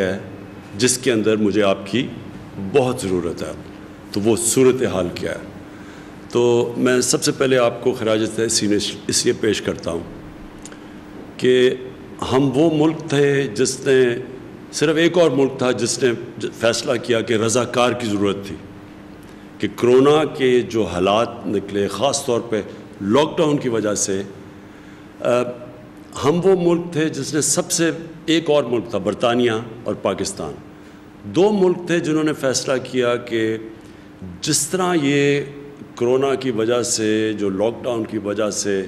ہے جس کے اندر مجھے آپ کی بہت ضرورت ہے. تو وہ صورتحال کیا ہے؟ تو میں سب سے پہلے آپ کو خراج تحسین اس لیے پیش کرتا ہوں کہ ہم وہ ملک تھے جس نے صرف ایک اور ملک تھا جس نے فیصلہ کیا کہ رضاکار کی ضرورت تھی کہ کرونا کے جو حالات نکلے خاص طور پہ لاک ڈاؤن کی وجہ سے ہم وہ ملک تھے جس نے سب سے ایک اور ملک تھا برطانیہ اور پاکستان دو ملک تھے جنہوں نے فیصلہ کیا کہ جس طرح یہ کرونا کی وجہ سے جو لاک ڈاؤن کی وجہ سے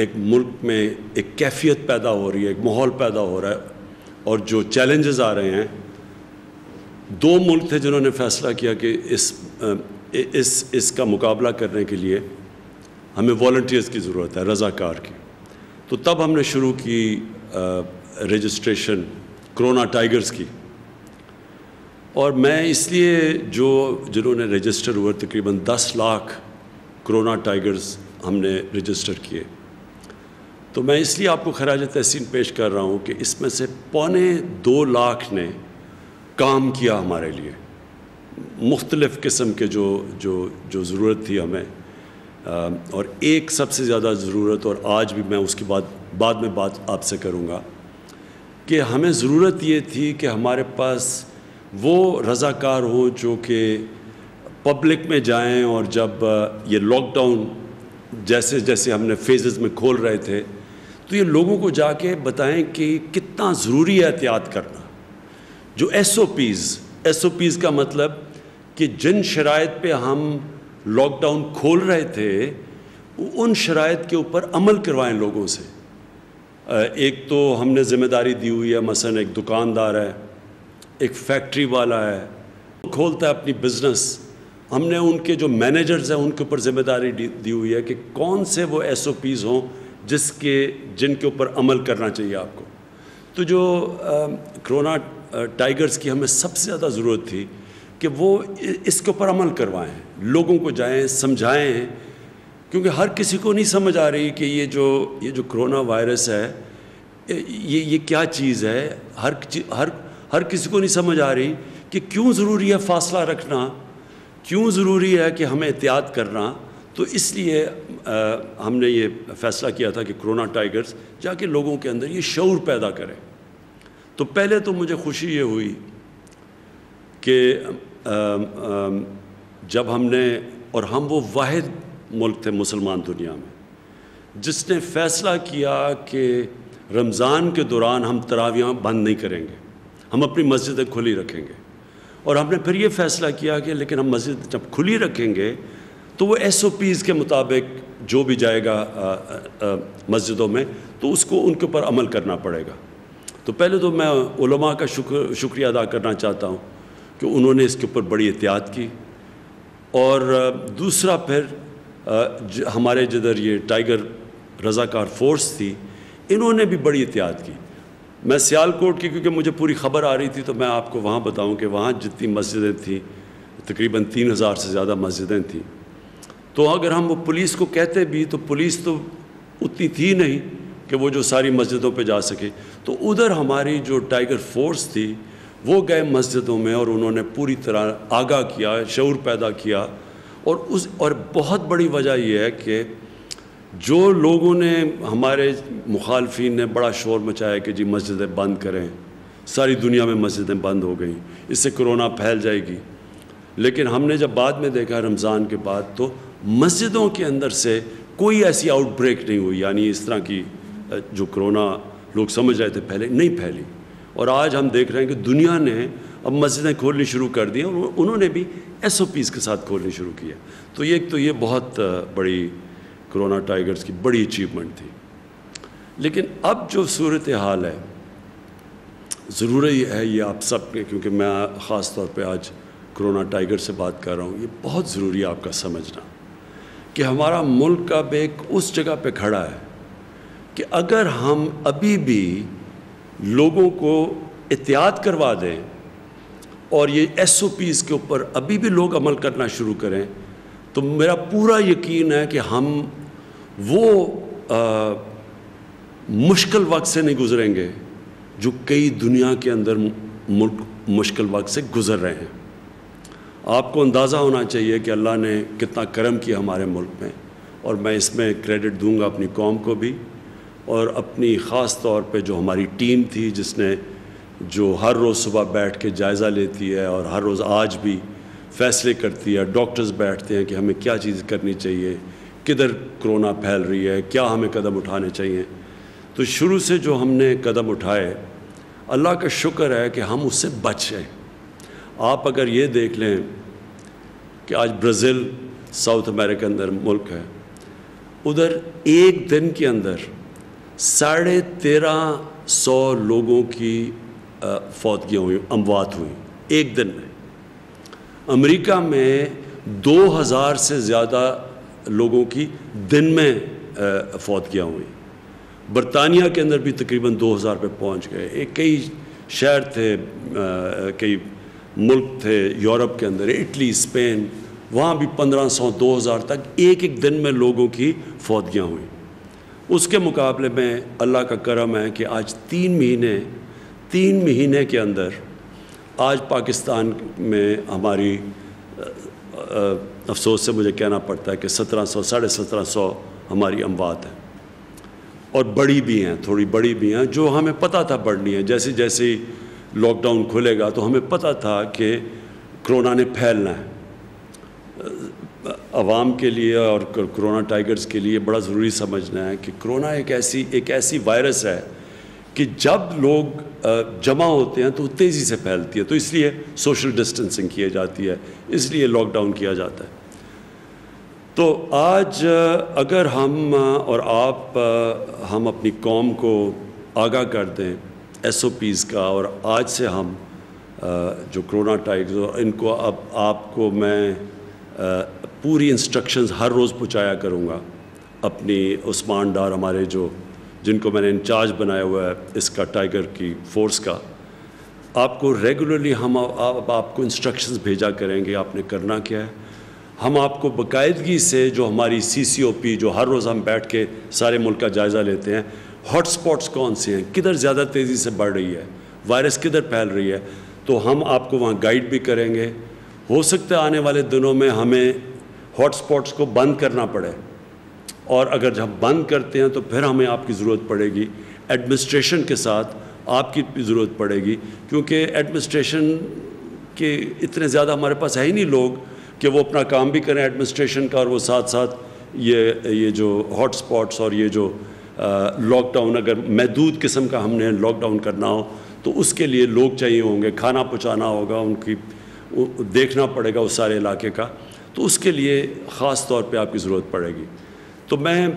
ایک ملک میں ایک کیفیت پیدا ہو رہی ہے ایک ماحول پیدا ہو رہا ہے اور جو چیلنجز آ رہے ہیں دو ملک تھے جنہوں نے فیصلہ کیا کہ اس کا مقابلہ کرنے کے لیے ہمیں والنٹیئرز کی ضرورت ہے رضاکار کی. تو تب ہم نے شروع کی رجسٹریشن کرونا ٹائیگرز کی اور میں اس لیے جنہوں نے رجسٹر ہوئے تقریباً 10 لاکھ کرونا ٹائیگرز ہم نے رجسٹر کیے. تو میں اس لیے آپ کو خراج تحسین پیش کر رہا ہوں کہ اس میں سے 2.25 لاکھ نے کام کیا ہمارے لیے مختلف قسم کے جو ضرورت تھی ہمیں اور ایک سب سے زیادہ ضرورت اور آج بھی میں اس کے بعد میں بات آپ سے کروں گا کہ ہمیں ضرورت یہ تھی کہ ہمارے پاس وہ رضاکار ہوں جو کہ پبلک میں جائیں اور جب یہ لاک ڈاؤن جیسے جیسے ہم نے فیزز میں کھول رہے تھے تو یہ لوگوں کو جا کے بتائیں کہ کتنا ضروری ہے احتیاط کرنا. جو ایس او پیز کا مطلب کہ جن شرائط پہ ہم لاک ڈاؤن کھول رہے تھے ان شرائط کے اوپر عمل کروائیں لوگوں سے. ایک تو ہم نے ذمہ داری دی ہوئی ہے مثلا ایک دکاندار ہے ایک فیکٹری والا ہے کھولتا ہے اپنی بزنس ہم نے ان کے جو مینیجرز ہیں ان کے اوپر ذمہ داری دی ہوئی ہے کہ کون سے وہ ایس او پیز ہوں جن کے اوپر عمل کرنا چاہیے آپ کو. تو جو کرونا ٹائیگرز کی ہمیں سب سے زیادہ ضرورت تھی کہ وہ اس کے اوپر عمل کروائیں لوگوں کو جائیں سمجھائیں کیونکہ ہر کسی کو نہیں سمجھ آ رہی کہ یہ جو کرونا وائرس ہے یہ کیا چیز ہے. ہر کسی کو نہیں سمجھ آ رہی کہ کیوں ضروری ہے فاصلہ رکھنا کیوں ضروری ہے کہ ہمیں احتیاط کرنا. تو اس لیے ہم نے یہ فیصلہ کیا تھا کہ کرونا ٹائیگرز جا کے لوگوں کے اندر یہ شعور پیدا کرے. تو پہلے تو مجھے خوشی یہ ہوئی کہ جب ہم نے اور ہم وہ واحد ملک تھے مسلمان دنیا میں جس نے فیصلہ کیا کہ رمضان کے دوران ہم تراویحاں بند نہیں کریں گے ہم اپنی مسجدیں کھلی رکھیں گے. اور ہم نے پھر یہ فیصلہ کیا کہ لیکن ہم مسجد جب کھلی رکھیں گے تو وہ ایس او پیز کے مطابق جو بھی جائے گا مسجدوں میں تو اس کو ان کے اوپر عمل کرنا پڑے گا. تو پہلے تو میں علماء کا شکریہ ادا کرنا چاہتا ہوں کہ انہوں نے اس کے اوپر بڑی احتیاط کی. اور دوسرا پھر ہمارے جدھر یہ ٹائیگر رضاکار فورس تھی انہوں نے بھی بڑی احتیاط کی. میں سیالکوٹ کی کیونکہ مجھے پوری خبر آ رہی تھی تو میں آپ کو وہاں بتاؤں کہ وہاں جتنی مسجدیں تھیں تقریباً 3000 سے زیادہ مسجدیں تھیں. تو اگر ہم وہ پولیس کو کہتے بھی تو پولیس تو اتنی تھی نہیں کہ وہ جو ساری مسجدوں پہ جا سکے. تو ادھر ہماری جو ٹائیگر فورس تھی وہ گئے مسجدوں میں اور انہوں نے پوری طرح آگاہ کیا شعور پیدا کیا. اور بہت بڑی وجہ یہ ہے کہ جو لوگوں نے ہمارے مخالفین نے بڑا شور مچایا کہ جی مسجدیں بند کریں ساری دنیا میں مسجدیں بند ہو گئیں اس سے کرونا پھیل جائے گی. لیکن ہم نے جب بعد میں دیکھا رمضان کے بعد تو مسجدوں کے اندر سے کوئی ایسی آؤٹ بریک نہیں ہوئی یعنی اس طرح کی جو کرونا لوگ سمجھ رہے تھے پہلے نہیں پھیلی. اور آج ہم دیکھ رہے ہیں کہ دنیا نے اب مسجدیں کھولنی شروع کر دی اور انہوں نے بھی ایس او پیز کے ساتھ کھولنی شروع کیا. تو یہ بہت بڑی کرونا ٹائیگرز کی بڑی اچیومنٹ تھی. لیکن اب جو صورتحال ہے ضروری ہے یہ آپ سب کے کیونکہ میں خاص طور پہ آج کرونا ٹائیگر سے بات کر رہا ہوں یہ بہت ضروری ہے آپ کا سمجھنا کہ ہمارا ملک اب ایک اس جگہ پہ کھڑا ہے کہ اگر ہم ابھی بھی لوگوں کو احتیاط کروا دیں اور یہ ایس او پیز کے اوپر ابھی بھی لوگ عمل کرنا شروع کریں تو میرا پورا یقین ہے کہ ہم وہ مشکل وقت سے نہیں گزریں گے جو کئی دنیا کے اندر ملک مشکل وقت سے گزر رہے ہیں۔ آپ کو اندازہ ہونا چاہیے کہ اللہ نے کتنا کرم کیا ہمارے ملک میں، اور میں اس میں کریڈٹ دوں گا اپنی قوم کو بھی، اور اپنی خاص طور پہ جو ہماری ٹیم تھی جس نے جو ہر روز صبح بیٹھ کے جائزہ لیتی ہے اور ہر روز آج بھی فیصلے کرتی ہے، ڈاکٹرز بیٹھتے ہیں کہ ہمیں کیا چیز کرنی چاہیے، کدھر کرونا پھیل رہی ہے، کیا ہمیں قدم اٹھانے چاہیے۔ تو شروع سے جو ہم نے قدم اٹھائے، اللہ کا شکر ہے کہ ہم اس سے بچ گئے۔ آپ اگر یہ دیکھ لیں کہ آج برازیل ساؤتھ امریکہ اندر ملک ہے، ادھر ایک دن کے اندر 1350 لوگوں کی فوتگیاں ہوئی، اموات ہوئی ایک دن میں۔ امریکہ میں 2000 سے زیادہ لوگوں کی دن میں فوتگیاں ہوئی۔ برطانیہ کے اندر بھی تقریباً 2000 پہ پہنچ گئے۔ کئی شہر تھے، کئی ملک تھے یورپ کے اندر، اٹلی، اسپین، وہاں بھی 1500 2000 تک ایک ایک دن میں لوگوں کی فوتگیاں ہوئیں۔ اس کے مقابلے میں اللہ کا کرم ہے کہ آج 3 مہینے کے اندر آج پاکستان میں ہماری افسوس سے مجھے کہنا پڑتا ہے کہ 1700 1750 ہماری اموات ہیں، اور بڑی بھی ہیں، تھوڑی بڑی بھی ہیں، جو ہمیں پتہ تھا بڑھنی ہے۔ جیسے جیسے لاک ڈاؤن کھلے گا تو ہمیں پتہ تھا کہ کرونا نے پھیلنا ہے۔ عوام کے لیے اور کرونا ٹائگرز کے لیے بڑا ضروری سمجھنا ہے کہ کرونا ایک ایسی وائرس ہے کہ جب لوگ جمع ہوتے ہیں تو تیزی سے پھیلتی ہے، تو اس لیے سوشل ڈسٹنسنگ کی جاتی ہے، اس لیے لاک ڈاؤن کیا جاتا ہے۔ تو آج اگر ہم اور آپ ہم اپنی قوم کو آگاہ کر دیں SOPs کا، اور آج سے ہم جو کرونا ٹائگرز، اور ان کو اب آپ کو میں پوری انسٹرکشنز ہر روز پہنچایا کروں گا، اپنی عثمان ڈار ہمارے جن کو میں نے انچارج بنایا ہوا ہے اس کا ٹائگر کی فورس کا، آپ کو ریگولرلی ہم آپ کو انسٹرکشنز بھیجا کریں گے آپ نے کرنا کیا ہے۔ ہم آپ کو باقاعدگی سے جو ہماری CCOP جو ہر روز ہم بیٹھ کے سارے ملک کا جائزہ لیتے ہیں، ہاٹ سپاٹس کون سے ہیں، کدھر زیادہ تیزی سے بڑھ رہی ہے، وائرس کدھر پھیل رہی ہے، تو ہم آپ کو وہاں گائیڈ بھی کریں گے۔ ہو سکتا ہے آنے والے دنوں میں ہمیں ہاٹ سپاٹس کو بند کرنا پڑے، اور اگر جب بند کرتے ہیں تو پھر ہمیں آپ کی ضرورت پڑے گی، ایڈمنسٹریشن کے ساتھ آپ کی بھی ضرورت پڑے گی، کیونکہ ایڈمنسٹریشن کے اتنے زیادہ ہمارے پاس ہے ہی نہیں لوگ کہ وہ اپنا کام بھی کریں ایڈمنسٹریشن کا، اور وہ ساتھ ساتھ یہ جو ہاٹ سپاٹس اور یہ جو لاک ڈاؤن، اگر محدود قسم کا ہم نے لاک ڈاؤن کرنا ہو تو اس کے لیے لوگ چاہیے ہوں گے، کھانا پہنچانا ہوگا، ان کی دیکھنا پڑے گا اس سارے علاقے کا، تو اس کے لیے خاص طور پہ آپ کی ضرورت پڑے گی۔ تو میں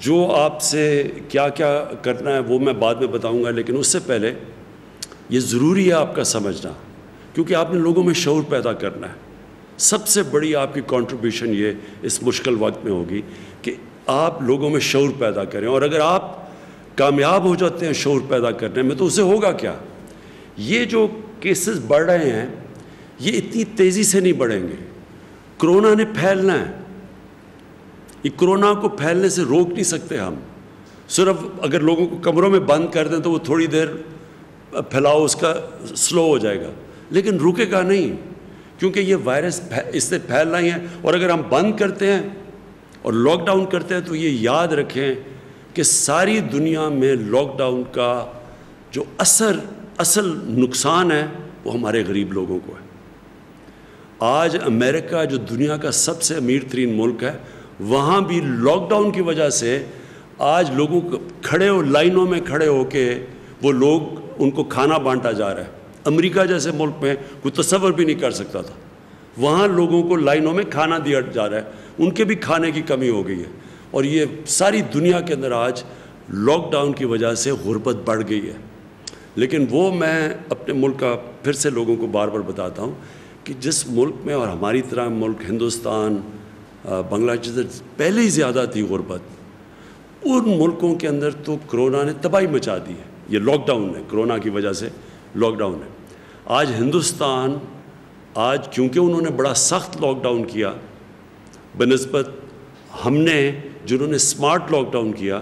جو آپ سے کیا کیا کرنا ہے وہ میں بعد میں بتاؤں گا، لیکن اس سے پہلے یہ ضروری ہے آپ کا سمجھنا، کیونکہ آپ نے لوگوں میں شعور پیدا کرنا ہے۔ سب سے بڑی آپ کی کنٹریبیوشن یہ اس مشکل وقت میں ہوگی کہ آپ لوگوں میں شعور پیدا کریں، اور اگر آپ کامیاب ہو جاتے ہیں شعور پیدا کرنے میں تو اسے ہوگا کیا، یہ جو کیسز بڑھ رہے ہیں یہ اتنی تیزی سے نہیں بڑھیں گے، کرونا نے پھیلنا ہے، یہ کرونا کو پھیلنے سے روک نہیں سکتے ہم، صرف اگر لوگوں کو کمروں میں بند کر دیں تو وہ تھوڑی دیر پھیلاؤ اس کا سلو ہو جائے گا، لیکن رکے گا نہیں، کیونکہ یہ وائرس اس سے پھیلنا ہی ہے۔ اور اگر ہم بند کرتے ہیں اور لاک ڈاؤن کرتے ہیں تو یہ یاد رکھیں کہ ساری دنیا میں لاک ڈاؤن کا جو اصل نقصان ہے وہ ہمارے غریب لوگوں کو ہے۔ آج امریکہ جو دنیا کا سب سے امیر ترین ملک ہے، وہاں بھی لاک ڈاؤن کی وجہ سے آج لوگوں کو لائنوں میں کھڑے ہو کے وہ لوگ ان کو کھانا بانٹا جا رہا ہے۔ امریکہ جیسے ملک میں کوئی تصور بھی نہیں کر سکتا تھا، وہاں لوگوں کو لائنوں میں کھانا دیا جا رہا ہے، ان کے بھی کھانے کی کمی ہو گئی ہے، اور یہ ساری دنیا کے اندر آج لاک ڈاؤن کی وجہ سے غربت بڑھ گئی ہے۔ لیکن وہ میں اپنے ملک کا پھر سے لوگوں کو بار بار بتاتا ہوں کہ جس ملک میں، اور ہماری طرح ملک ہندوستان، بنگلہ دیش پہلے ہی زیادہ تھی غربت، ان ملکوں کے اندر تو کرونا نے تباہی مچا دی ہے، یہ لاک ڈاؤن نے، کرونا کی وجہ سے لاک ڈاؤن ہے۔ آج ہندوستان، آج کیونکہ انہوں نے بڑا سخت لاک ڈاؤن کیا بنسبت ہم نے جنہوں نے سمارٹ لاک ڈاؤن کیا،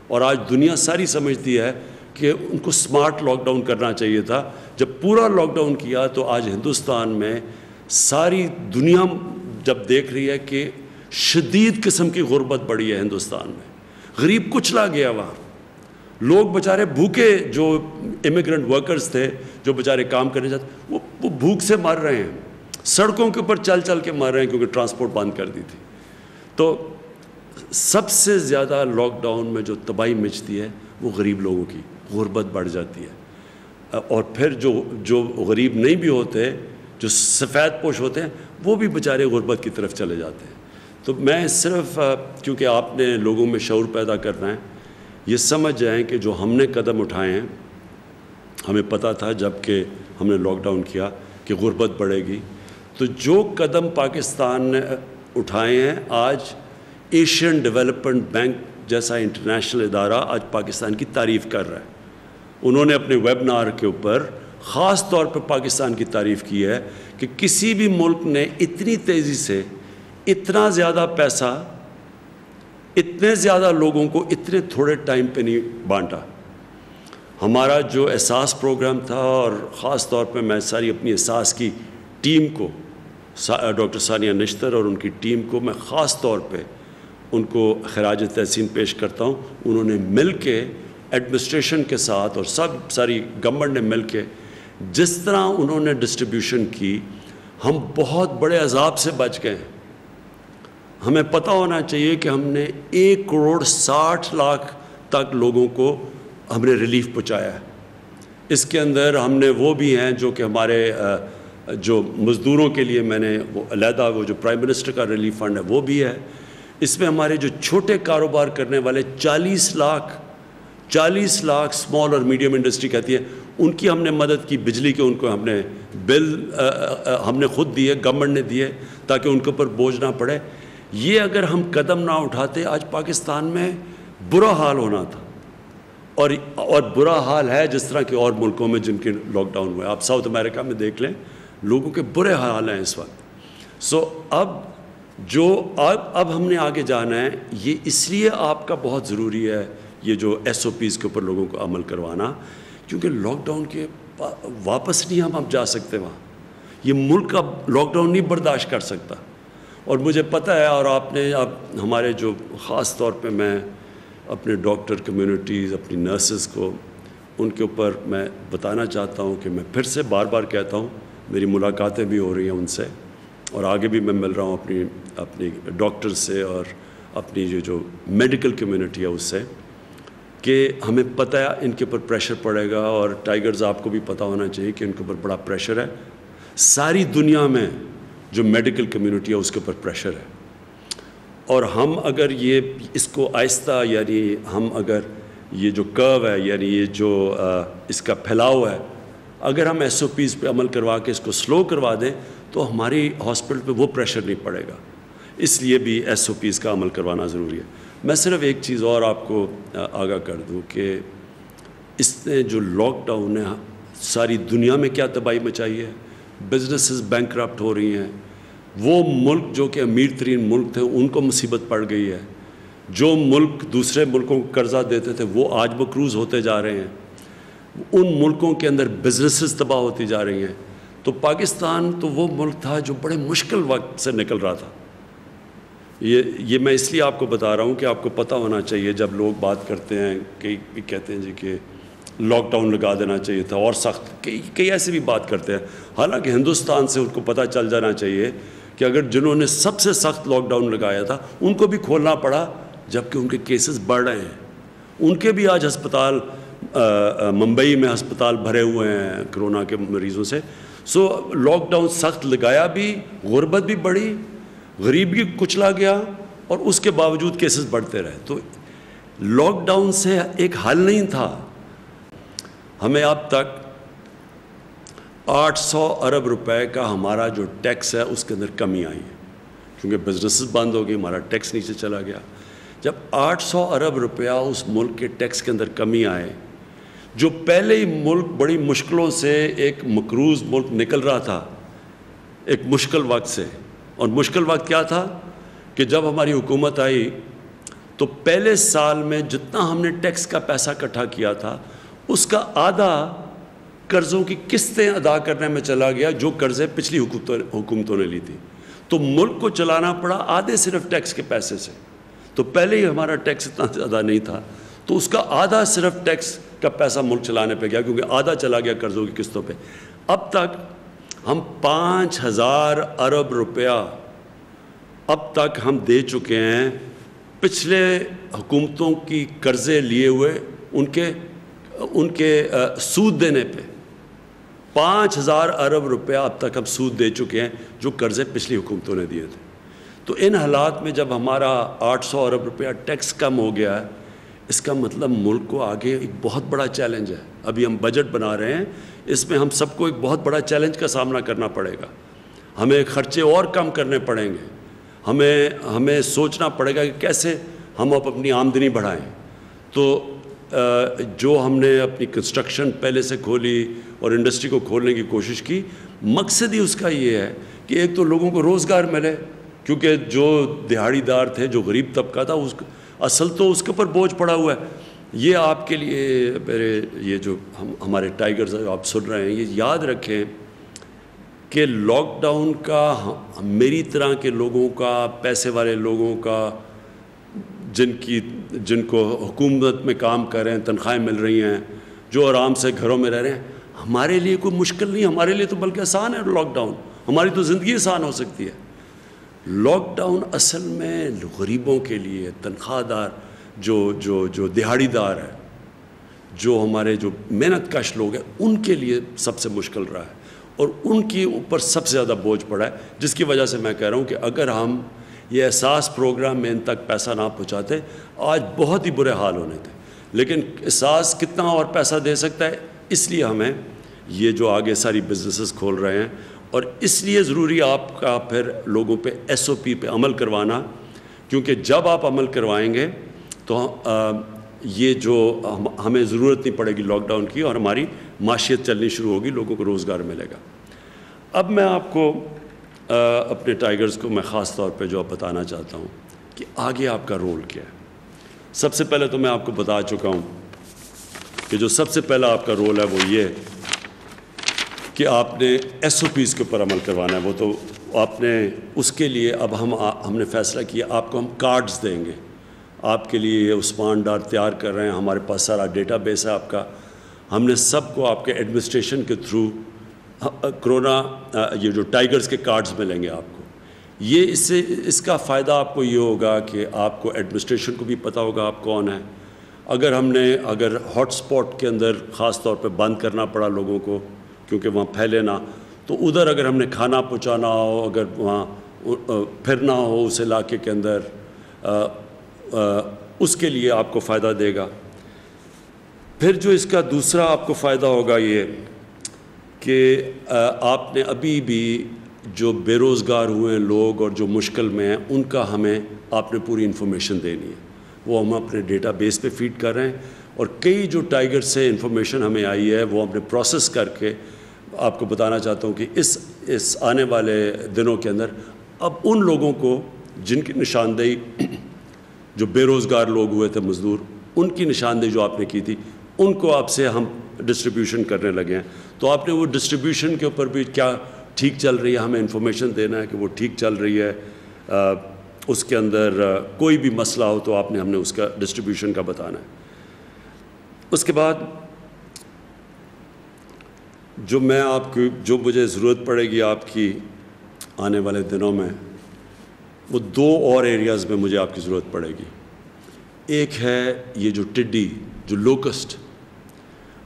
اور آج دنیا ساری سمجھتی ہے کہ ان کو سمارٹ لاک ڈاؤن کرنا چاہیے تھا. جب پورا لاک ڈاؤن کیا تو آج ہندوستان میں ساری دنیا جب دیکھ رہی ہے کہ شدید قسم کی غربت بڑھی ہے ہندوستان میں, غریب کچلا گیا وہاں. لوگ بیچارے بھوکے, جو امیگرنٹ ورکرز تھے جو بیچارے کام کرنے جاتے, وہ بھوک سے مر رہے ہیں, سڑکوں کے اوپر چل چل کے مر رہے ہیں کیونکہ ٹرانسپورٹ بند کر دی تھی. تو سب سے زیادہ لاک ڈاؤن میں جو تباہی مچتی ہے وہ غریب لوگوں کی, غربت بڑھ جاتی ہے. اور پھر جو غریب نہیں بھی ہوتے, جو سفید پوش ہوتے ہیں, وہ بھی بیچارے غربت کی طرف چلے جاتے ہیں. تو میں صرف کیونکہ آپ نے لوگوں میں شعور پیدا کرنا ہے, یہ سمجھ جائیں کہ جو ہم نے قدم اٹھائے ہیں, ہمیں پتہ تھا جب کہ ہم نے لاک ڈاؤن کیا کہ غربت بڑھے گی. تو جو قدم پاکستان نے اٹھائے ہیں, آج ایشین ڈیولپمنٹ بینک جیسا انٹرنیشنل ادارہ آج پاکستان کی تعریف کر رہا ہے. انہوں نے اپنے ویبنار کے اوپر خاص طور پہ پاکستان کی تعریف کی ہے کہ کسی بھی ملک نے اتنی تیزی سے اتنا زیادہ پیسہ اتنے زیادہ لوگوں کو اتنے تھوڑے ٹائم پہ نہیں بانٹا. ہمارا جو احساس پروگرام تھا, اور خاص طور پہ میں ساری اپنی احساس کی ٹیم کو, ڈاکٹر ثانیہ نشتر اور ان کی ٹیم کو میں خاص طور پہ ان کو خراج تحسین پیش کرتا ہوں. انہوں نے مل کے ایڈمنسٹریشن کے ساتھ اور ساری گورنمنٹ نے مل کے جس طرح انہوں نے ڈسٹریبیوشن کی, ہم بہت بڑے عذاب سے بچ گئے ہیں. ہمیں پتہ ہونا چاہیے کہ ہم نے 1,60,00,000 تک لوگوں کو ہم نے ریلیف پہنچایا ہے. اس کے اندر ہم نے وہ بھی ہیں جو کہ ہمارے جو مزدوروں کے لیے میں نے وہ علیحدہ وہ جو پرائم منسٹر کا ریلیف فنڈ ہے وہ بھی ہے. اس میں ہمارے جو چھوٹے کاروبار کرنے والے 40 لاکھ اسمال اور میڈیم انڈسٹری کہتی ہے, ان کی ہم نے مدد کی. بجلی کے ان کو ہم نے بل ہم نے خود دیے, گورنمنٹ نے دیے, تاکہ ان کے اوپر بوجھ نہ پڑے. یہ اگر ہم قدم نہ اٹھاتے آج پاکستان میں برا حال ہونا تھا, اور برا حال ہے جس طرح کے اور ملکوں میں جن کے لاک ڈاؤن ہوئے. آپ ساؤتھ امریکہ میں دیکھ لیں, لوگوں کے برے حال ہیں اس وقت. اب ہم نے آگے جانا ہے. یہ اس لیے آپ کا بہت ضروری ہے یہ جو SOPs کے اوپر لوگوں کو عمل کروانا, کیونکہ لاک ڈاؤن کے واپس نہیں ہم اب جا سکتے وہاں. یہ ملک اب لاک ڈاؤن نہیں برداشت کر سکتا. اور مجھے پتہ ہے, اور آپ نے اب ہمارے جو خاص طور پہ میں اپنے ڈاکٹر کمیونٹیز, اپنی نرسز کو, ان کے اوپر میں بتانا چاہتا ہوں کہ میں پھر سے بار بار کہتا ہوں, میری ملاقاتیں بھی ہو رہی ہیں ان سے, اور آگے بھی میں مل رہا ہوں اپنی ڈاکٹر سے اور اپنی جو میڈیکل کمیونٹی ہے اس سے, کہ ہمیں پتہ ہے ان کے اوپر پریشر پڑے گا. اور ٹائیگرز آپ کو بھی پتہ ہونا چاہیے کہ ان کے اوپر بڑا پریشر ہے. ساری دنیا میں جو میڈیکل کمیونٹی ہے اس کے اوپر پریشر ہے. اور ہم اگر اس کو آہستہ, یعنی ہم اگر یہ جو کرو ہے, یعنی یہ جو اس کا پھیلاؤ ہے, اگر ہم SOPs پہ عمل کروا کے اس کو سلو کروا دیں تو ہماری ہاسپٹل پہ وہ پریشر نہیں پڑے گا. اس لیے بھی SOPs کا عمل کروانا ضروری ہے. میں صرف ایک چیز اور آپ کو آگاہ کر دوں کہ اس نے جو لاک ڈاؤن ہے ساری دنیا میں کیا تباہی مچائی ہے. بزنسز بینکرپٹ ہو رہی ہیں. وہ ملک جو کہ امیر ترین ملک تھے ان کو مصیبت پڑ گئی ہے. جو ملک دوسرے ملکوں کو قرضہ دیتے تھے وہ آج مقروض ہوتے جا رہے ہیں. ان ملکوں کے اندر بزنسز تباہ ہوتی جا رہی ہیں. تو پاکستان تو وہ ملک تھا جو بڑے مشکل وقت سے نکل رہا تھا. یہ میں اس لیے آپ کو بتا رہا ہوں کہ آپ کو پتہ ہونا چاہیے. جب لوگ بات کرتے ہیں کئی کہتے ہیں جی کہ لاک ڈاؤن لگا دینا چاہیے تھا اور سخت, کئی ایسے بھی بات کرتے ہیں. حالانکہ ہندوستان سے ان کو پتہ چل جانا چاہیے کہ اگر جنہوں نے سب سے سخت لاک ڈاؤن لگایا تھا ان کو بھی کھولنا پڑا جبکہ ان کے کیسز بڑھ رہے ہیں. ان کے بھی آج ہسپتال, ممبئی میں ہسپتال بھرے ہوئے ہیں کرونا کے مریضوں سے. سو لاک ڈاؤن سخت لگایا بھی, غربت بھی بڑھی, غریب بھی کچلا گیا, اور اس کے باوجود کیسز بڑھتے رہے. تو لاک ڈاؤن سے ایک حل نہیں تھا. ہمیں اب تک 800 ارب روپے کا ہمارا جو ٹیکس ہے اس کے اندر کمی آئی ہے, کیونکہ بزنسز بند ہو گئی, ہمارا ٹیکس نیچے چلا گیا. جب 800 ارب روپیہ اس ملک کے ٹیکس کے اندر کمی آئے, جو پہلے ہی ملک بڑی مشکلوں سے ایک مقروض ملک نکل رہا تھا ایک مشکل وقت سے, اور مشکل وقت کیا تھا کہ جب ہماری حکومت آئی تو پہلے سال میں جتنا ہم نے ٹیکس کا پیسہ اکٹھا کیا تھا اس کا آدھا قرضوں کی قسطیں ادا کرنے میں چلا گیا جو قرضے پچھلی حکومتوں نے لی تھی. تو ملک کو چلانا پڑا آدھے صرف ٹیکس کے پیسے سے. تو پہلے ہی ہمارا ٹیکس اتنا زیادہ نہیں تھا, تو اس کا آدھا صرف ٹیکس کا پیسہ ملک چلانے پہ گیا, کیونکہ آدھا چلا گیا قرضوں کی قسطوں پہ. اب تک ہم 5,000 ارب روپیہ اب تک ہم دے چکے ہیں پچھلے حکومتوں کی قرضے لیے ہوئے ان کے سود دینے پہ. 5,000 ارب روپیہ اب تک ہم سود دے چکے ہیں جو قرضے پچھلی حکومتوں نے دیے تھے. تو ان حالات میں جب ہمارا 800 ارب روپیہ ٹیکس کم ہو گیا ہے, اس کا مطلب ملک کو آگے ایک بہت بڑا چیلنج ہے. ابھی ہم بجٹ بنا رہے ہیں, اس میں ہم سب کو ایک بہت بڑا چیلنج کا سامنا کرنا پڑے گا. ہمیں خرچے اور کم کرنے پڑیں گے, ہمیں سوچنا پڑے گا کہ کیسے ہم اپنی آمدنی بڑھائیں. تو جو ہم نے اپنی کنسٹرکشن پہلے سے کھولی اور انڈسٹری کو کھولنے کی کوشش کی, مقصد ہی اس کا یہ ہے کہ ایک تو لوگوں کو روزگار ملے, کیونکہ جو دہاڑی دار تھے, جو غریب طبقہ تھا, اصل تو اس کے اوپر بوجھ پڑا ہوا ہے. یہ آپ کے لیے میرے یہ جو ہمارے ٹائیگرز آپ سن رہے ہیں, یہ یاد رکھیں کہ لاک ڈاؤن کا میری طرح کے لوگوں کا, پیسے والے لوگوں کا, جن کو حکومت میں کام کر رہے ہیں, تنخواہیں مل رہی ہیں, جو آرام سے گھروں میں رہ رہے ہیں, ہمارے لیے کوئی مشکل نہیں. ہمارے لیے تو بلکہ آسان ہے لاک ڈاؤن, ہماری تو زندگی آسان ہو سکتی ہے. لاک ڈاؤن اصل میں غریبوں کے لیے, تنخواہ دار جو دہاڑی دار ہے, جو ہمارے جو محنت کش لوگ ہیں, ان کے لیے سب سے مشکل رہا ہے, اور ان کی اوپر سب سے زیادہ بوجھ پڑا ہے. جس کی وجہ سے میں کہہ رہا ہوں کہ اگر ہم یہ احساس پروگرام میں ان تک پیسہ نہ پہنچاتے, آج بہت ہی برے حال ہونے تھے. لیکن احساس کتنا اور پیسہ دے سکتا ہے, اس لیے ہمیں یہ جو آگے ساری بزنسز کھول رہے ہیں, اور اس لیے ضروری آپ کا پھر لوگوں پہ SOP پہ عمل کروانا, کیونکہ جب آپ عمل کروائیں گے تو یہ جو ہمیں ضرورت نہیں پڑے گی لاک ڈاؤن کی, اور ہماری معیشت چلنی شروع ہوگی, لوگوں کو روزگار ملے گا. اب میں آپ کو اپنے ٹائیگرز کو میں خاص طور پہ جو بتانا چاہتا ہوں کہ آگے آپ کا رول کیا ہے. سب سے پہلے تو میں آپ کو بتا چکا ہوں کہ جو سب سے پہلا آپ کا رول ہے وہ یہ کہ آپ نے SOPs کے اوپر عمل کروانا ہے. وہ تو آپ نے اس کے لیے اب ہم نے فیصلہ کیا, آپ کو ہم کارڈز دیں گے. آپ کے لیے یہ عثمان ڈار تیار کر رہے ہیں, ہمارے پاس سارا ڈیٹا بیس ہے آپ کا. ہم نے سب کو آپ کے ایڈمنسٹریشن کے تھرو کرونا یہ جو ٹائیگرز کے کارڈز ملیں گے آپ کو. یہ اس کا فائدہ آپ کو یہ ہوگا کہ آپ کو ایڈمنسٹریشن کو بھی پتہ ہوگا آپ کون ہیں. اگر ہاٹ سپاٹ کے اندر خاص طور پہ بند کرنا پڑا لوگوں کو کیونکہ وہاں پھیلے نہ, تو ادھر اگر ہم نے کھانا پہنچانا ہو, اگر وہاں پھرنا ہو اس علاقے کے اندر, اس کے لیے آپ کو فائدہ دے گا. پھر جو اس کا دوسرا آپ کو فائدہ ہوگا یہ کہ آپ نے ابھی بھی جو بے روزگار ہوئے ہیں لوگ اور جو مشکل میں ہیں, ان کا ہمیں آپ نے پوری انفارمیشن دینی ہے. وہ ہم اپنے ڈیٹا بیس پہ فیڈ کر رہے ہیں, اور کئی جو ٹائیگر سے انفارمیشن ہمیں آئی ہے وہ ہم نے پروسیس کر کے آپ کو بتانا چاہتا ہوں کہ اس آنے والے دنوں کے اندر اب ان لوگوں کو جن کی نشاندہی جو بے روزگار لوگ ہوئے تھے مزدور, ان کی نشاندہی جو آپ نے کی تھی, ان کو آپ سے ہم ڈسٹریبیوشن کرنے لگے ہیں. تو آپ نے وہ ڈسٹریبیوشن کے اوپر بھی کیا ٹھیک چل رہی ہے, ہمیں انفارمیشن دینا ہے کہ وہ ٹھیک چل رہی ہے. اس کے اندر کوئی بھی مسئلہ ہو تو ہم نے اس کا ڈسٹریبیوشن کا بتانا ہے. اس کے بعد جو مجھے ضرورت پڑے گی آپ کی آنے والے دنوں میں, وہ 2 اور ایریاز میں مجھے آپ کی ضرورت پڑے گی. ایک ہے یہ جو ٹڈی, جو لوکسٹ.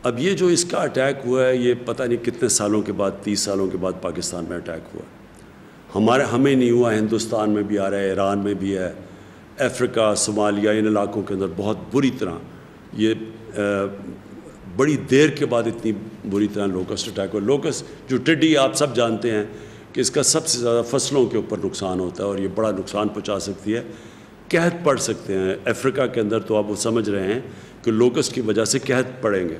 اب یہ جو اس کا اٹیک ہوا ہے, یہ پتہ نہیں کتنے سالوں کے بعد, 30 سالوں کے بعد پاکستان میں اٹیک ہوا ہے. ہمیں نہیں ہوا, ہندوستان میں بھی آ رہا ہے, ایران میں بھی ہے, افریقہ, صومالیہ, ان علاقوں کے اندر بہت بری طرح, یہ بڑی دیر کے بعد اتنی بری طرح لوکسٹ اٹیک ہوا. لوکسٹ جو ٹڈی آپ سب جانتے ہیں کہ اس کا سب سے زیادہ فصلوں کے اوپر نقصان ہوتا ہے, اور یہ بڑا نقصان پہنچا سکتی ہے, قحط پڑ سکتے ہیں. افریقہ کے اندر تو آپ وہ سمجھ رہے ہیں کہ لوکسٹ کی وجہ سے قحط پڑیں گے.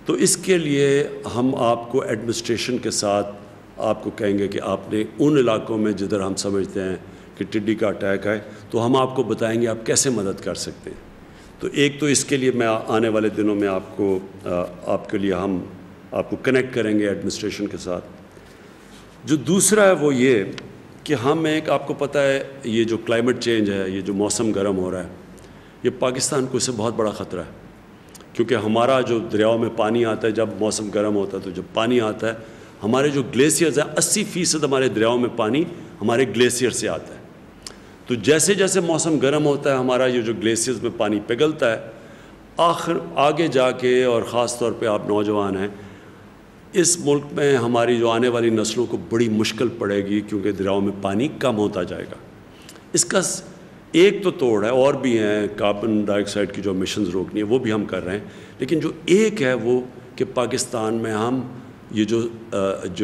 تو اس کے لیے ہم آپ کو ایڈمنسٹریشن کے ساتھ آپ کو کہیں گے کہ آپ نے ان علاقوں میں جدھر ہم سمجھتے ہیں کہ ٹڈی کا اٹیک ہے, تو ہم آپ کو بتائیں گے آپ کیسے مدد کر سکتے ہیں. تو ایک تو اس کے لیے میں آنے والے دنوں میں آپ کے لیے ہم آپ کو کنیکٹ کریں گے ایڈمنسٹریشن کے ساتھ. جو دوسرا ہے وہ یہ کہ ہم آپ کو پتہ ہے یہ جو کلائمیٹ چینج ہے, یہ جو موسم گرم ہو رہا ہے, یہ پاکستان کو اس سے بہت بڑا خطرہ ہے, کیونکہ ہمارا جو دریاؤں میں پانی آتا ہے جب موسم گرم ہوتا ہے, تو جب پانی آتا ہے ہمارے جو گلیشیئرز ہیں 80% ہمارے دریاؤں میں پانی ہمارے گلیشیئر سے آتا ہے. تو جیسے جیسے موسم گرم ہوتا ہے ہمارا یہ جو گلیشیئرز میں پانی پگھلتا ہے, آگے جا کے, اور خاص طور پہ آپ نوجوان ہیں, اس ملک میں ہماری جو آنے والی نسلوں کو بڑی مشکل پڑے گی, کیونکہ دریاؤں میں پانی کم ہوتا جائے گا. اس کا ایک تو توڑ ہے, اور بھی ہیں کاربن ڈائی آکسائڈ کی جو ایمیشنز روکنی ہے وہ بھی ہم کر رہے ہیں, لیکن جو ایک ہے وہ کہ پاکستان میں ہم یہ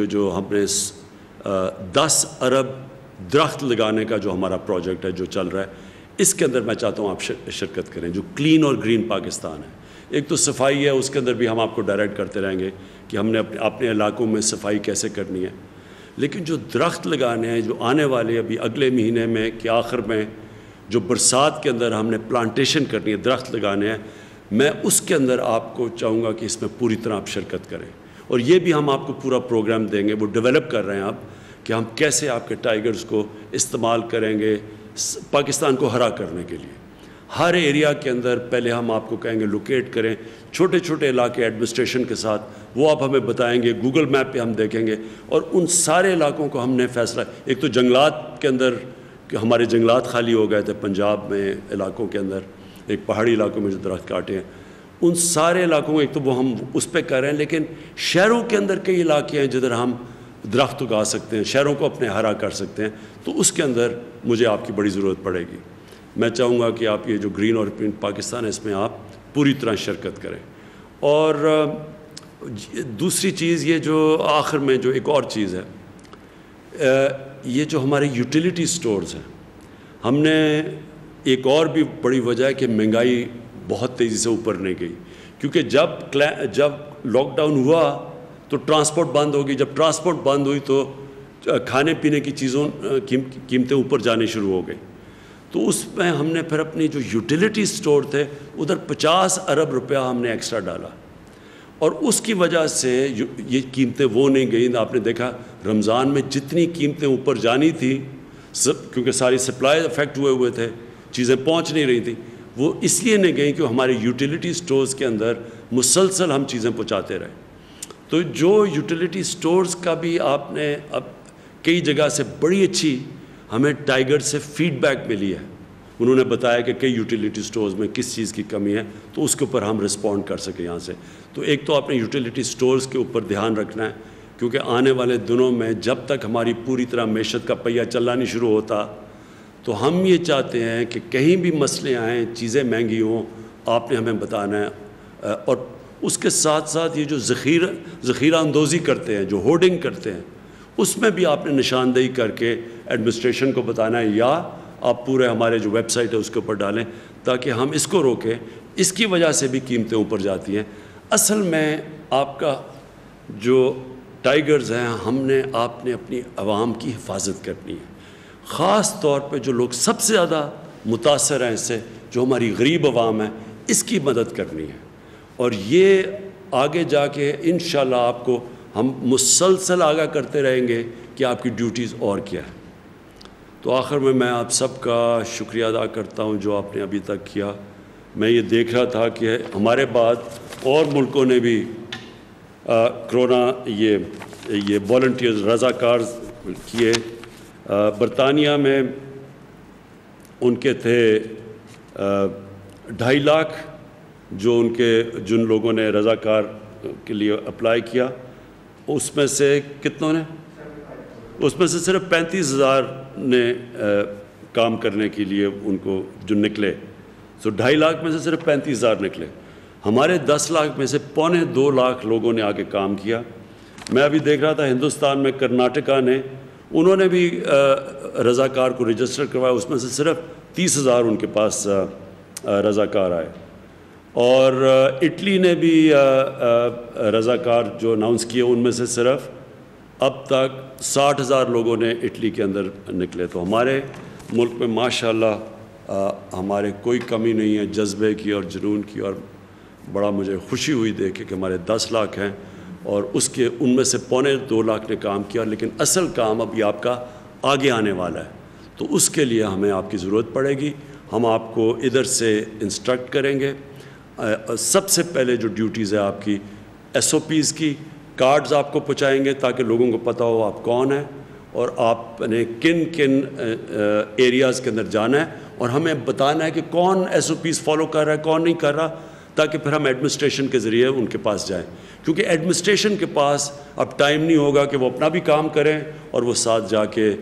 جو ہم نے 10 ارب درخت لگانے کا جو ہمارا پروجیکٹ ہے جو چل رہا ہے, اس کے اندر میں چاہتا ہوں آپ شرکت کریں, جو کلین اور گرین پاکستان ہے. ایک تو صفائی ہے, اس کے اندر بھی ہم آپ کو ڈائریکٹ کرتے رہیں گے کہ ہم نے اپنے علاقوں میں صفائی کیسے کرنی ہے, لیکن جو درخت لگانے ہیں جو آنے والے ابھی اگلے مہینے میں کہ آخر میں جو برسات کے اندر ہم نے پلانٹیشن کرنی ہے, درخت لگانے ہیں, میں اس کے اندر آپ کو چاہوں گا کہ اس میں پوری طرح آپ شرکت کریں. اور یہ بھی ہم آپ کو پورا پروگرام دیں گے, وہ ڈیولپ کر رہے ہیں آپ, کہ ہم کیسے آپ کے ٹائیگرز کو استعمال کریں گے پاکستان کو ہرا کرنے کے لیے. ہر ایریا کے اندر پہلے ہم آپ کو کہیں گے لوکیٹ کریں, چھوٹے چھوٹے علاقے ایڈمنسٹریشن کے ساتھ, وہ آپ ہمیں بتائیں گے, گوگل میپ پہ ہم دیکھیں گے, اور ان سارے علاقوں کو ہم نے فیصلہ, ایک تو جنگلات کے اندر کہ ہمارے جنگلات خالی ہو گئے تھے پنجاب میں علاقوں کے اندر, ایک پہاڑی علاقوں میں جو درخت کاٹے ہیں, ان سارے علاقوں کو ایک تو وہ ہم اس پہ کر رہے ہیں, لیکن شہروں کے اندر کئی علاقے ہیں جدھر ہم درخت اگا سکتے ہیں, شہروں کو اپنے ہرا کر سکتے ہیں, تو اس کے اندر مجھے آپ کی بڑی ضرورت پڑے گی. میں چاہوں گا کہ آپ یہ جو گرین اور پرنٹ پاکستان ہے اس میں آپ پوری طرح شرکت کریں. اور دوسری چیز یہ جو آخر میں جو ایک اور چیز ہے, یہ جو ہمارے یوٹیلیٹی سٹورز ہیں, ہم نے ایک اور بھی بڑی وجہ ہے کہ مہنگائی بہت تیزی سے اوپر نہیں گئی, کیونکہ جب لاک ڈاؤن ہوا تو ٹرانسپورٹ بند ہوگی, جب ٹرانسپورٹ بند ہوئی تو کھانے پینے کی چیزوں قیمتیں اوپر جانے شروع ہو گئی. تو اس میں ہم نے پھر اپنی جو یوٹیلیٹی سٹور تھے ادھر 50 ارب روپیہ ہم نے ایکسٹرا ڈالا, اور اس کی وجہ سے یہ قیمتیں وہ نہیں گئیں. آپ نے دیکھا رمضان میں جتنی قیمتیں اوپر جانی تھی, کیونکہ ساری سپلائی افیکٹ ہوئے تھے, چیزیں پہنچ نہیں رہی تھیں, وہ اس لیے نہیں گئیں کہ ہمارے یوٹیلیٹی سٹورز کے اندر مسلسل ہم چیزیں پہنچاتے رہے. تو جو یوٹیلیٹی سٹورز کا بھی آپ نے اب کئی جگہ سے بڑی اچھی ہمیں ٹائیگر سے فیڈ بیک ملی ہے, انہوں نے بتایا کہ کئی یوٹیلیٹی سٹورز میں کس چیز کی کمی ہے, تو اس کے اوپر ہم رسپونڈ کر سکیں یہاں سے. تو ایک تو آپ نے یوٹیلیٹی سٹورز کے اوپر دھیان رکھنا ہے, کیونکہ آنے والے دنوں میں جب تک ہماری پوری طرح معیشت کا پہیہ چلنا نہیں شروع ہوتا, تو ہم یہ چاہتے ہیں کہ کہیں بھی مسئلے آئیں, چیزیں مہنگی ہوں, آپ نے ہمیں بتانا ہے. اور اس کے ساتھ ساتھ یہ جو ذخیرہ اندوزی کرتے ہیں, جو ہورڈنگ کرتے ہیں, اس میں بھی آپ نے نشاندہی کر کے ایڈمنسٹریشن کو بتانا ہے, یا آپ پورے ہمارے جو ویب سائٹ ہے اس کے اوپر ڈالیں, تاکہ ہم اس کو روکیں. اس کی وجہ سے بھی قیمتیں اوپر جاتی ہیں. اصل میں آپ کا جو ٹائیگرز ہیں, آپ نے اپنی عوام کی حفاظت کرنی ہے, خاص طور پہ جو لوگ سب سے زیادہ متاثر ہیں اس سے, جو ہماری غریب عوام ہے, اس کی مدد کرنی ہے. اور یہ آگے جا کے انشاءاللہ آپ کو ہم مسلسل آگاہ کرتے رہیں گے کہ آپ کی ڈیوٹیز اور کیا ہے. تو آخر میں آپ سب کا شکریہ ادا کرتا ہوں جو آپ نے ابھی تک کیا. میں یہ دیکھ رہا تھا کہ ہمارے بعد اور ملکوں نے بھی کرونا یہ والنٹیئرز رضاکار کیے. برطانیہ میں ان کے تھے 2.5 لاکھ جن لوگوں نے رضاکار کے لیے اپلائی کیا, اس میں سے کتنوں نے, اس میں سے صرف 35,000 نے کام کرنے کے لیے ان کو جو نکلے. 2.5 لاکھ میں سے صرف 35,000 نکلے. ہمارے 10 لاکھ میں سے 2.25 لاکھ لوگوں نے آگے کام کیا. میں ابھی دیکھ رہا تھا ہندوستان میں کرناٹکا نے, انہوں نے بھی رضاکار کو رجسٹر کروایا, اس میں سے صرف 30,000 ان کے پاس رضاکار آئے. اور اٹلی نے بھی رضاکار جو اناؤنس کیے, ان میں سے صرف اب تک 60,000 لوگوں نے اٹلی کے اندر نکلے. تو ہمارے ملک میں ماشاءاللہ ہمارے کوئی کمی نہیں ہے جذبے کی اور جنون کی، اور بڑا مجھے خوشی ہوئی دیکھ کہ ہمارے 10 لاکھ ہیں اور ان میں سے 1.25 لاکھ نے کام کیا، لیکن اصل کام اب یہ آپ کا آگے آنے والا ہے، تو اس کے لیے ہمیں آپ کی ضرورت پڑے گی۔ ہم آپ کو ادھر سے انسٹرکٹ کریں گے۔ سب سے پہلے جو ڈیوٹیز ہے آپ کی SOPs کی، کارڈز آپ کو پہنچائیں گے تاکہ لوگوں کو پتہ ہو آپ کون ہیں اور آپ نے کن کن ایریاز کے اندر جانا ہے، اور ہمیں بتانا ہے کہ کون SOPs فالو کر رہا ہے کون نہیں کر رہا، تاکہ پھر ہم ایڈمنسٹریشن کے ذریعے ان کے پاس جائیں، کیونکہ ایڈمنسٹریشن کے پاس اب ٹائم نہیں ہوگا کہ وہ اپنا بھی کام کریں اور وہ ساتھ جا کے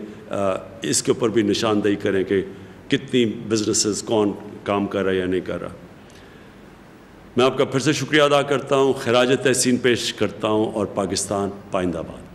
اس کے اوپر بھی نشاندہی کریں کہ کتنی بزنسز کون کام کر رہا ہے یا نہیں کر رہا۔ میں آپ کا پھر سے شکریہ ادا کرتا ہوں، خراج تحسین پیش کرتا ہوں، اور پاکستان پائندہ باد۔